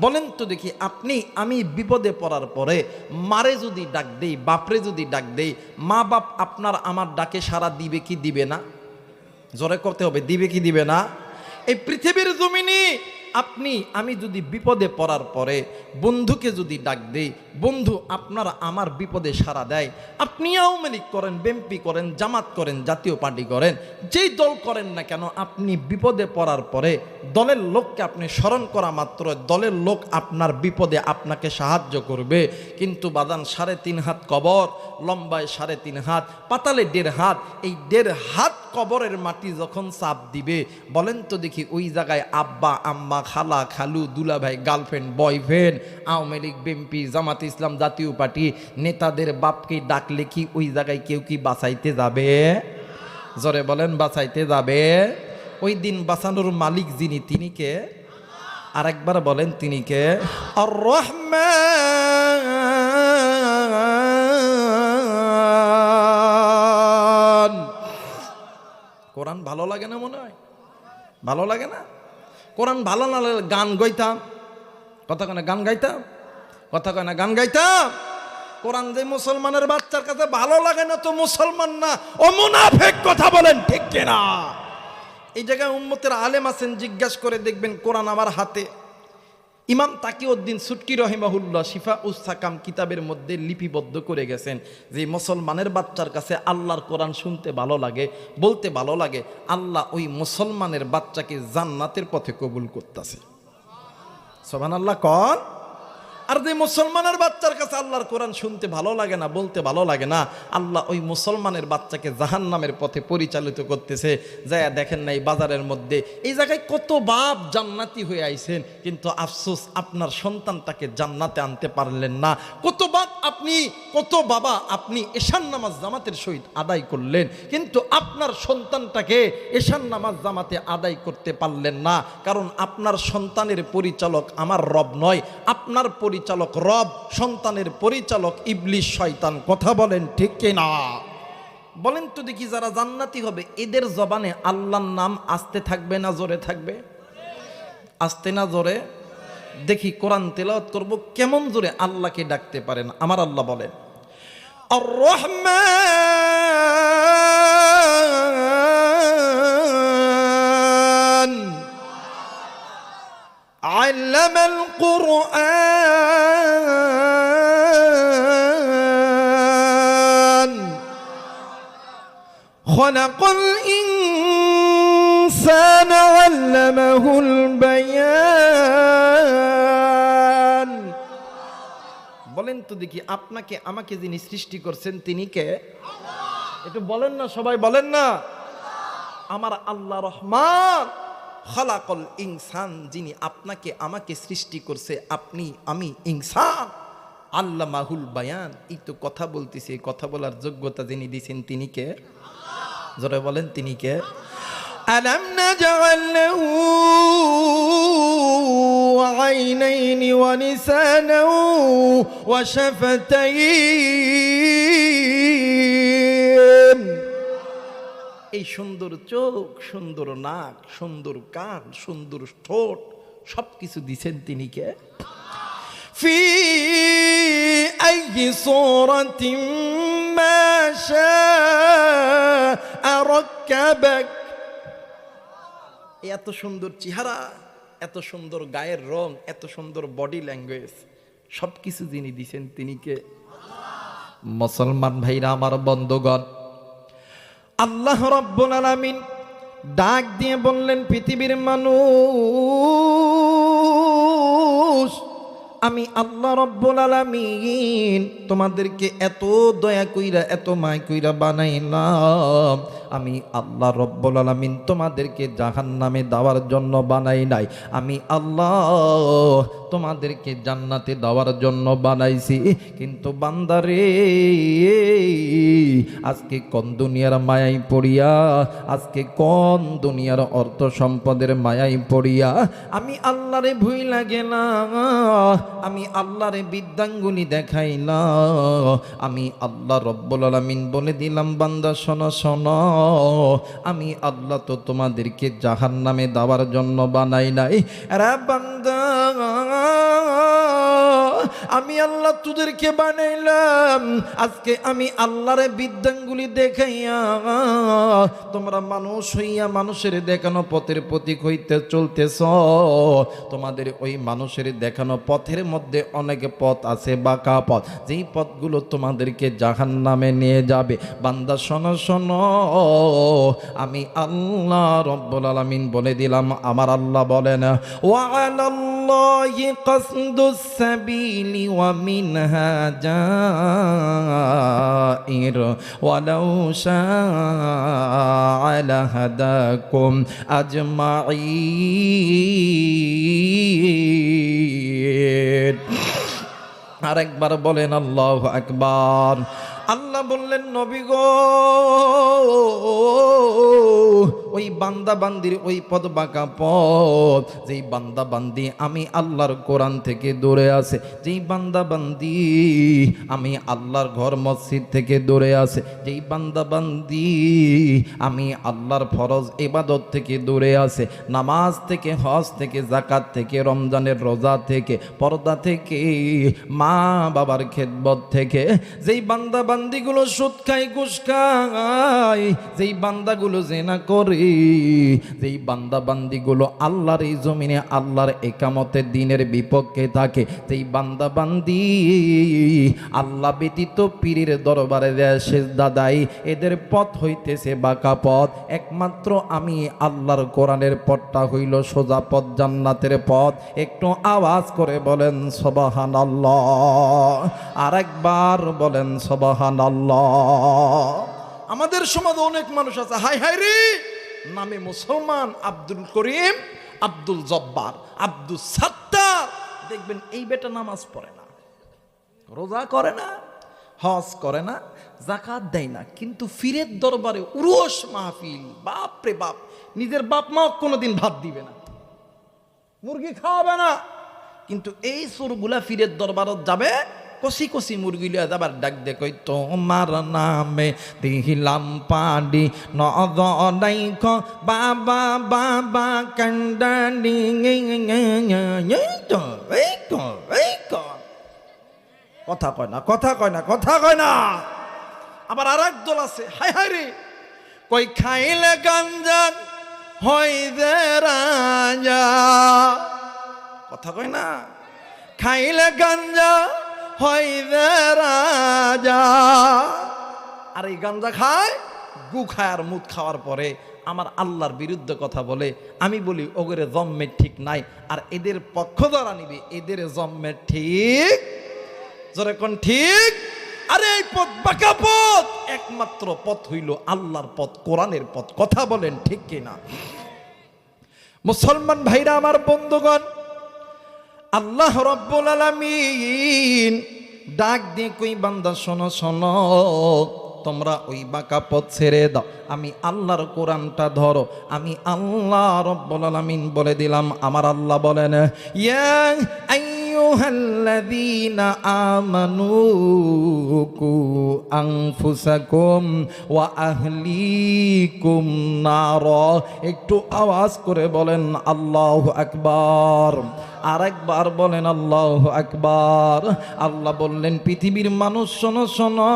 বলেন তো দেখি আপনি আমি বিপদে পড়ার পরে মারে যদি ডাক দেই, বাপরে যদি ডাক দেই, মা বাপ আপনার আমার ডাকে সাড়া দিবে কি দিবে না? জোরে করতে হবে, দিবে কি দিবে না? এই পৃথিবীর জমিনে আপনি আমি যদি বিপদে পড়ার পরে বন্ধুকে যদি ডাক দেই, বন্ধু আপনারা আমার বিপদে সাড়া দেয়, আপনি আওয়ামী লীগ করেন, বিএনপি করেন, জামাত করেন, জাতীয় পার্টি করেন, যেই দল করেন না কেন, আপনি বিপদে পড়ার পরে দলের লোককে আপনি স্মরণ করা মাত্র দলের লোক আপনার বিপদে আপনাকে সাহায্য করবে। কিন্তু বাদান 3.5 হাত কবর, লম্বায় 3.5 হাত, পাতালে 1.5 হাত, এই 1.5 হাত কবরের মাটি যখন চাপ দিবে, বলেন তো দেখি ওই জায়গায় আব্বা আম্মা, খালা খালু, দুলাভাই, girlfriend, boyfriend, Awami League, BNP, Jamaat Islam, Jatiya Party নেতাদের বাপকে ডাকলে কি ওই জায়গায় কেউ কি বাঁচাইতে যাবে? জোরে বলেন, বাঁচাইতে যাবে? ওই দিন বাঁচানোর মালিক যিনি, তিনি কে? আরেকবার বলেন, তিনি কে? আর রহমান। কোরআন ভালো লাগে না? মনে হয় ভালো লাগে না? কোরআন ভালো না লাগলে গান গাইতাম, কথা কয় না গান গাইতাম, কথা কয় না গান গাইতাম। কোরআন যে মুসলমানের বাচ্চার কাছে ভালো লাগে না তো মুসলমান না, ও মুনাফিক। কথা বলেন ঠিক কিনা? এই জায়গায় উম্মতের আলেম আছেন, জিজ্ঞাসা করে দেখবেন কোরআন আমার হাতে। ইমাম তাকিউদ্দিন সুটকি রহিমাহুল্লাহ শিফা উস সাকাম কিতাবের মধ্যে লিপিবদ্ধ করে গেছেন যে মুসলমানের বাচ্চার কাছে আল্লাহর কোরআন শুনতে ভালো লাগে, বলতে ভালো লাগে, আল্লাহ ওই মুসলমানের বাচ্চাকে জান্নাতের পথে কবুল করতেছে। সুবহানাল্লাহ কন। আর যে মুসলমানের বাচ্চার কাছে আল্লাহর কোরআন শুনতে ভালো লাগে না, বলতে ভালো লাগে না, আল্লাহ ওই মুসলমানের বাচ্চাকে জাহান্নামের পথে পরিচালিত করতেছে। যায় দেখেন না এই বাজারের মধ্যে এই জায়গায় কত বাপ জান্নাতি হয়ে আইছেন, কিন্তু আফসোস আপনার সন্তানটাকে জান্নাতে আনতে পারলেন না। কত বাপ আপনি, কত বাবা আপনি এশার নামাজ জামাতের সহিত আদায় করলেন, কিন্তু আপনার সন্তানটাকে এশার নামাজ জামাতে আদায় করতে পারলেন না। কারণ আপনার সন্তানের পরিচালক আমার রব নয়, আপনার পরিচালক রব, সন্তানের পরিচালক ইবলিস শয়তান। কথা বলেন ঠিক কিনা? বলেন তো দেখি যারা জান্নাতি হবে এদের জবানে আল্লাহর নাম আস্তে থাকবে না জোরে থাকবে? আস্তে না জোরে? দেখি কোরআন তেলাওয়াত করব কেমন জোরে আল্লাহকে ডাকতে পারেন। আমার আল্লাহ বলেন, আর রহমান আল্লামাল কুরআন খালাকাল ইনসানা আল্লামাহুল বায়ান। বলেন তো দেখি আপনাকে আমাকে যিনি সৃষ্টি করছেন তিনি কে? একটু বলেন না, সবাই বলেন না। আমার আল্লাহ রহমান খালাকাল ইনসান, যিনি আপনাকে আমাকে সৃষ্টি করছে, আপনি আমি ইনসান, আল্লামাহুল বায়ান, এই তো কথা বলতেছি, কথা বলার যোগ্যতা যিনি দিয়েছেন তিনি কে? জোরে বলেন, তিনি কে? আলাম নাজআল লাহু আইনাইনি ওয়া লিসানান ওয়া শাফাতাইন। এই সুন্দর চোখ, সুন্দর নাক, সুন্দর কান, সুন্দর ঠোঁট, সবকিছু দিছেন তিনি কে? ফি আইয়ি সূরাতিন মা শাআ রাক্কাবাক। এত সুন্দর চেহারা, এত সুন্দর গায়ের রং, এত সুন্দর বডি ল্যাঙ্গুয়েজ, সবকিছু যিনি দিছেন তিনি কে? মুসলমান ভাইরা আমার বন্ধুগণ, আল্লাহ রাব্বুল আলামিন ডাক দিয়ে বললেন, পৃথিবীর মানুষ, আমি আল্লাহ রাব্বুল আলামিন তোমাদেরকে এত দয়া কইরা, এত মায়া কইরা বানাইলাম। আমি আল্লাহ রাব্বুল আলামিন তোমাদেরকে জাহান্নামে দেওয়ার জন্য বানাই নাই, আমি আল্লাহ তোমাদেরকে জান্নাতে দেওয়ার জন্য বানাইছি। কিন্তু বান্দারে, আজকে কোন দুনিয়ার মায়ায় পড়িয়া, আজকে কোন দুনিয়ার অর্থ সম্পদের মায়ায় পড়িয়া আমি আল্লাহরে ভুইলা গেলাম, আমি আল্লাহরে বিদ্যাঙ্গুলি দেখাইলাম। আমি আল্লাহ রব্বুল আলামিন বলে দিলাম, বান্দা শোনো শোনো, আমি আল্লাহ তো তোমাদেরকে জাহান্নামে দেওয়ার জন্য বানাই নাই। রে বান্দা আমি আল্লাহ তোদেরকে বানাইলাম, আজকে আমি আল্লাহর বিদ্যাঙ্গুলি দেখাইয়া তোমরা মানুষ হইয়া মানুষের দেখানো পথের প্রতীক হইতে চলতেছ। তোমাদের ওই মানুষের দেখানো পথের মধ্যে অনেক পথ আছে, বাঁকা পথ, যেই পথগুলো তোমাদেরকে জাহান্নামে নিয়ে যাবে। বান্দা শোনো শোনো, আমি আল্লাহ রব্বুল আলামিন বলে দিলাম, আমার আল্লাহ বলেন ওয়া আলাল্লাহি কাসদুস সাবিলি ওয়া মিনহা জাইর ওয়ালাউ শাআ লাহাদাকুম আজমাইন। আরেকবার বলেন আল্লাহু আকবার। আল্লাহ বললেন নবী গো, ওই বান্দা বান্দির ওই পথ বাঁকা পথ, যেই বান্দা বান্দি আমি আল্লাহর কোরআন থেকে দূরে আছে, যেই বান্দা বান্দি আমি আল্লাহর ঘর মসজিদ থেকে দূরে আছে, যেই বান্দা বান্দি আমি আল্লাহর ফরজ ইবাদত থেকে দূরে আছে, নামাজ থেকে, হজ থেকে, যাকাত থেকে, রমজানের রোজা থেকে, পর্দা থেকে, মা বাবার খেদমত থেকে, যেই বান্দা বান্দিগুলো সুদ খায়, ঘুষ খায়, যেই বান্দাগুলো জিনা করে, যেই বান্দা বান্দিগুলো আল্লাহর এই জমিনে আল্লাহর একামতের দিনের বিপক্ষে থাকে, যেই বান্দা বান্দি আল্লাহ ব্যতীত পীরের দরবারে সেজদা দেয়, এদের পথ হইতেছে বাঁকা পথ। একমাত্র আমি আল্লাহর কোরআনের পথটা হইল সোজা পথ, জান্নাতের পথ। একটু আওয়াজ করে বলেন সুবহানাল্লাহ। আরেকবার বলেন সুবহানাল্লাহ। আমাদের সমাজে অনেক মানুষ আছে, হাই হাই রে নামে মুসলমান, আব্দুল করিম, আব্দুল জব্বার, আব্দুল সাত্তার, দেখবেন এই বেটা নামাজ পড়ে না, রোজা করে না, হজ করে না, যাকাত দেয় না, কিন্তু ফিরের দরবারে উরস মাহফিল, বাপ রে বাপ, নিজের বাপ মা কোনোদিন ভাত দিবে না, মুরগি খাওয়াবে না, কিন্তু এই সুরগুলা ফিরের দরবারত যাবে, কষি কষি মুরগি লিয়া যাবার ডাক দে কই তোমার নামে দিহিলাম পাডি নদাইখ বাবা বাবা কান্ডানি। কথা কয় না, কথা কয় না, কথা কয় না। আবার আর এক দল আছে, হাই হাই রে কই খাইলে গাঞ্জা হয় দে রাজা। কথা কয় না, খাইলে গাঞ্জা হয় দে রাজা। আর এই গাঞ্জা খায়, গু খায়, আর মুদ খাওয়ার পরে আমার আল্লাহর বিরুদ্ধে কথা বলে। আমি বলি ওগরে জম্মের ঠিক নাই, আর এদের পক্ষ দ্বারা নিবে, এদের জম্মের ঠিক, জোরে কোন ঠিক। আরে এই পথ বাঁকা পথ, একমাত্র পথ হইল আল্লাহর পথ, কোরআনের পথ। কথা বলেন ঠিক কিনা? মুসলমান ভাইরা আমার, বন্ধুগণ, আল্লাহ রব্বুল আলামিন ডাক দিয়ে কই বান্দা শোনো শোনো, তোমরা ওই বাঁকা পথ ছেড়ে দাও, আমি আল্লাহর কোরআনটা ধরো। আমি আল্লাহ রব্বুল আলামিন বলে দিলাম, আমার আল্লাহ বলেন ইয়া আইয়ুহাল্লাযীনা আমানু কু আনফুসাকুম ওয়া আহলিকুম নার। একটু আওয়াজ করে বলেন আল্লাহু আকবার। আরেকবার বলেন আল্লাহু আকবার। আল্লাহ বললেন পৃথিবীর মানুষ শোনো শোনো,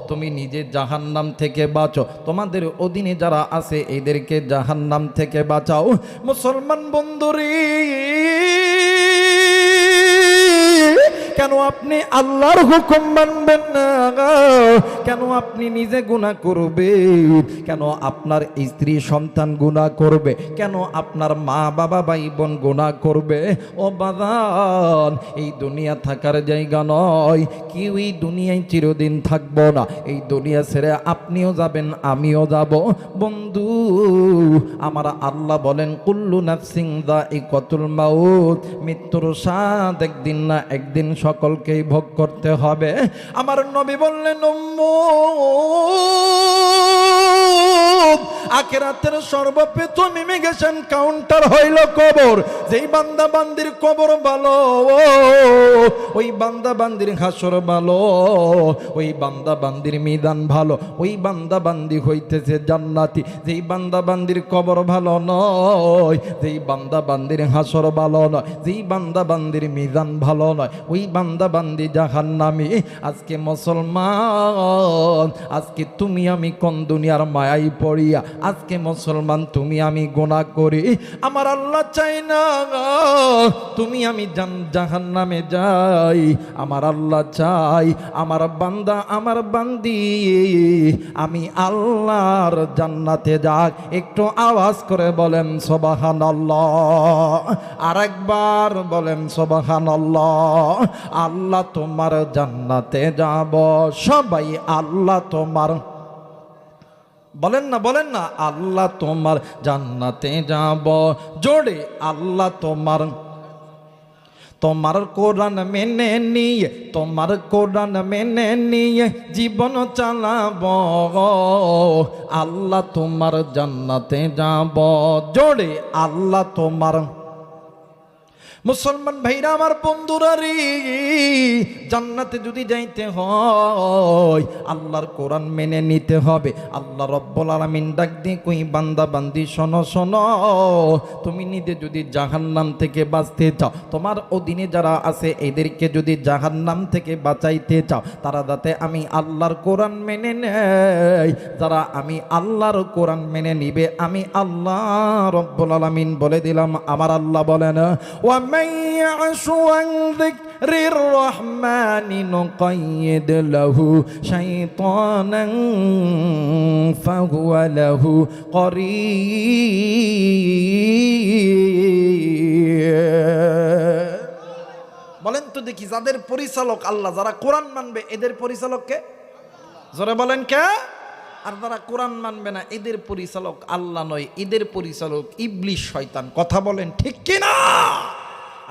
তুমি নিজে জাহান্নাম থেকে বাঁচো, তোমাদের অধীনে যারা আছে এদেরকে জাহান্নাম থেকে বাঁচাও। মুসলমান বন্ধুরে, কেন আপনি আল্লাহর হুকুম মানবেন না? কেন আপনি নিজে গুনাহ করবেন? কেন আপনার স্ত্রী সন্তান গুনাহ করবে? কেন আপনার মা বাবা ভাই বোন গুনাহ করবে? ও বাজান, এই দুনিয়া থাকার জায়গা নয়, কেউ এই দুনিয়ায় চিরদিন থাকবো না। এই দুনিয়া ছেড়ে আপনিও যাবেন, আমিও যাব। বন্ধু আমার আল্লাহ বলেন কুল্লু নাফসিন যায়িকাতুল মাউত, মৃত্যুর স্বাদ একদিন না একদিন সকলকেই ভোগ করতে হবে। আমার নবী বললেন, আখিরাতের সর্বপ্রথম ইমিগ্রেশন কাউন্টার হইল কবর। যেই বান্দা বান্দির কবর ভালো, ওই বান্দা বান্দির হাসর ভালো, ওই বান্দা বান্দির মিদান ভালো, ওই বান্দা বান্দি হইতেছে জান্নাতি। যেই বান্দা বান্দির কবর ভালো নয়, যেই বান্দা বান্দির হাসর ভালো নয়, যেই বান্দা বান্দির মিজান ভালো নয়, ওই বান্দা বান্দি জাহান্নামী। আজকে মুসলমান, আজকে তুমি আমি কোন দুনিয়ার মায়াই পড়িয়া আজকে মুসলমান তুমি আমি গুনাহ করি। আমার আল্লাহ চাই না তুমি আমি জাহান্নামে যাই। আমার আল্লাহ চাই আমার বান্দা আমার বান্দি আমি আল্লাহর জান্নাতে যাক। একটু আওয়াজ করে বলেন সুবহানাল্লাহ, আরেকবার বলেন সুবহানাল্লাহ। আল্লাহ তোমার জান্নাতে যাব, সবাই আল্লাহ তোমার, বলেন না বলেন না, আল্লাহ তোমার জান্নাতে যাব জোরে, আল্লাহ তোমার, তোমার কোরআন মেনে নিয়ে, তোমার কোরআন মেনে নিয়ে জীবন চালাবো, আল্লাহ তোমার জান্নাতে যাব জোরে, আল্লাহ তোমার। মুসলমান ভাইরা আমার বন্ধুরা রে, জান্নাতে যদি যাইতে হয় আল্লাহর কোরআন মেনে নিতে হবে। আল্লাহ রব্বুল আলামিন ডাক দিয়ে কই, বান্দা বান্দি শোনো শোনো, তুমি নিজে যদি জাহান্নাম থেকে বাঁচতে চাও, তোমার অধীনে যারা আছে এদেরকে যদি জাহান্নাম থেকে বাঁচাইতে চাও, তারা যাতে আমি আল্লাহর কোরআন মেনে নেয়। যারা আমি আল্লাহর কোরআন মেনে নিবে, আমি আল্লাহ রব্বুল আলামিন বলে দিলাম, আমার আল্লাহ বলেন, ওয়া من يعش عن ذكر الرحمن نقيد له شيطانا فهو له قرين। বলেন তো দেখি, যাদের পরিচালক আল্লাহ, যারা কোরআন মানবে এদের পরিচালক কে? জোরে বলেন কে? আর যারা কোরআন মানবে না এদের পরিচালক আল্লাহ নয়, এদের পরিচালক ইবলিস শয়তান। কথা বলেন ঠিক কিনা?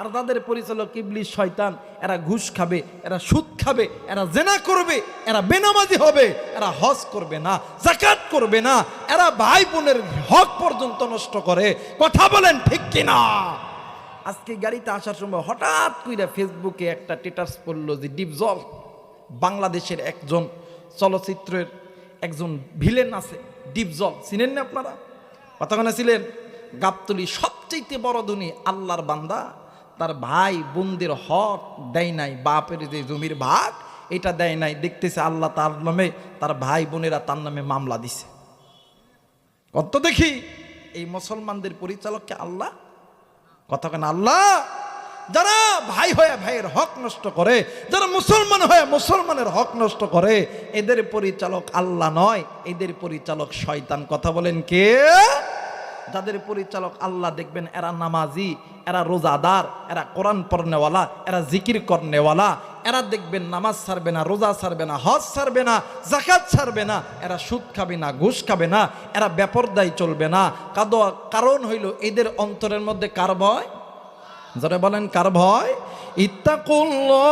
আর তাদের পরিচালক ইবলিস শয়তান, এরা ঘুষ খাবে, এরা সুদ খাবে, এরা জেনা করবে, এরা বেনামাজি হবে, এরা হজ করবে না, যাকাত করবে না, এরা ভাই বোনের হক পর্যন্ত নষ্ট করে। কথা বলেন ঠিক কিনা? আজকে গাড়িতে আসার সময় হঠাৎ কইরা ফেসবুকে একটা স্ট্যাটাস পড়লো যে ডিপজল, বাংলাদেশের একজন চলচ্চিত্রের একজন ভিলেন আছে ডিপজল, চিনেন না আপনারা? কতক্ষণে ছিলেন? গাবতলী সবচেয়ে বড় ধনী আল্লাহর বান্দা, তার ভাই বোনদের হক দেয় নাই, বাপের যে জমির ভাগ এটা দেয় নাই, দেখতেছে আল্লাহ তার নামে, তার ভাই বোনেরা তার নামে মামলা দিছে। কত দেখি এই মুসলমানদের পরিচালককে আল্লাহ। কথা কেন? আল্লাহ। যারা ভাই হয়ে ভাইয়ের হক নষ্ট করে, যারা মুসলমান হয়ে মুসলমানের হক নষ্ট করে, এদের পরিচালক আল্লাহ নয়, এদের পরিচালক শয়তান। কথা বলেন কে? যাদের পরিচালক আল্লাহ, দেখবেন এরা নামাজি, এরা রোজাদার, এরা কোরআন পড়নেওয়ালা, এরা জিকির করনেওয়ালা, এরা দেখবেন নামাজ ছাড়বে না, রোজা ছাড়বে না, হজ ছাড়বে না, যাকাত ছাড়বে না, এরা সুদ খাবে না, ঘুষ খাবে না, এরা বেপরদায় চলবে না। কারণ হইল এদের অন্তরের মধ্যে কার ভয়? যারা বলেন কার ভয়? ইত্তাকুল্লাহ।